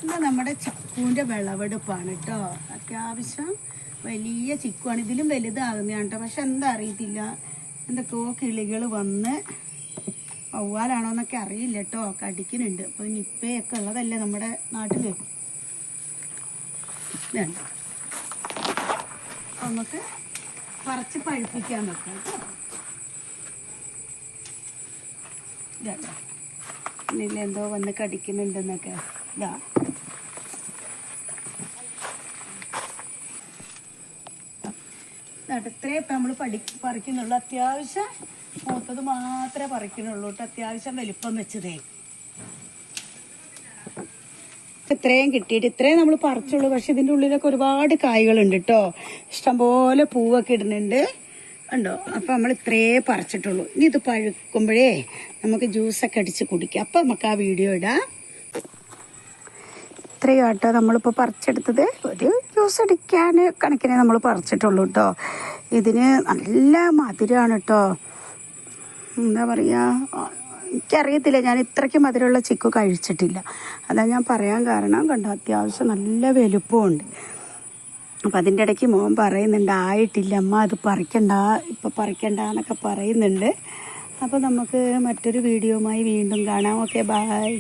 ഇന്ന് നമ്മുടെ ചിക്കുവിൻ്റെ വിളവെടുപ്പാണ് കേട്ടോ. അത്യാവശ്യം വലിയ ചിക്കുവാണ്. ഇതിലും വലുതാകുന്നതാണ് കേട്ടോ. പക്ഷെ എന്താ അറിയത്തില്ല, എന്തൊക്കെയോ കിളികൾ വന്ന് വവ്വാലാണോ എന്നൊക്കെ അറിയില്ല കേട്ടോ. കടിക്കുന്നുണ്ട്. അപ്പോൾ നിപ്പയൊക്കെ ഉള്ളതല്ലേ നമ്മുടെ നാട്ടിൽ. ഇതുണ്ട്, നമുക്ക് പറിച്ച് പഴുപ്പിക്കാൻ വെക്കാം കേട്ടോ. ഇതാ എന്തോ വന്ന് കടിക്കുന്നുണ്ടെന്നൊക്കെ. ഇതാ ഇത്രേ ഇപ്പം നമ്മൾ പറിക്കുന്നുള്ളൂ. അത്യാവശ്യം മൂത്തത് മാത്രമേ പറിക്കുന്നുള്ളൂ കേട്ടോ. അത്യാവശ്യം വലിപ്പം വെച്ചതേ ഇത്രയും കിട്ടിയിട്ട് ഇത്രയും നമ്മൾ പറിച്ചുള്ളൂ. പക്ഷെ ഇതിൻ്റെ ഉള്ളിലൊക്കെ ഒരുപാട് കായ്കളുണ്ട് കേട്ടോ. ഇഷ്ടംപോലെ പൂവൊക്കെ ഇടുന്നുണ്ട് ഉണ്ടോ. അപ്പം നമ്മൾ ഇത്രേ പറിച്ചിട്ടുള്ളൂ. ഇനി ഇത് പഴുക്കുമ്പോഴേ നമുക്ക് ജ്യൂസൊക്കെ അടിച്ച് കുടിക്കാം. അപ്പം നമുക്ക് ആ വീഡിയോ ഇടാം. ഇത്രയും കേട്ടോ നമ്മളിപ്പോൾ പറിച്ചെടുത്തത്. ഒരു ജ്യൂസ് അടിക്കാൻ കണക്കിനെ നമ്മൾ പറിച്ചിട്ടുള്ളൂ കേട്ടോ. ഇതിന് നല്ല മധുരമാണ് കേട്ടോ. എന്താ പറയുക, എനിക്കറിയത്തില്ല, ഞാൻ ഇത്രയ്ക്ക് മധുരമുള്ള ചിക്കു കഴിച്ചിട്ടില്ല. അതാ ഞാൻ പറയാൻ കാരണം. കണ്ടോ, അത്യാവശ്യം നല്ല വലുപ്പമുണ്ട്. അപ്പം അതിൻ്റെ ഇടയ്ക്ക് മോൻ പറയുന്നുണ്ട്, ആയിട്ടില്ല അമ്മ, അത് പറിക്കണ്ട, ഇപ്പം പറിക്കണ്ട എന്നൊക്കെ പറയുന്നുണ്ട്. അപ്പോൾ നമുക്ക് മറ്റൊരു വീഡിയോയുമായി വീണ്ടും കാണാം. Okay, by.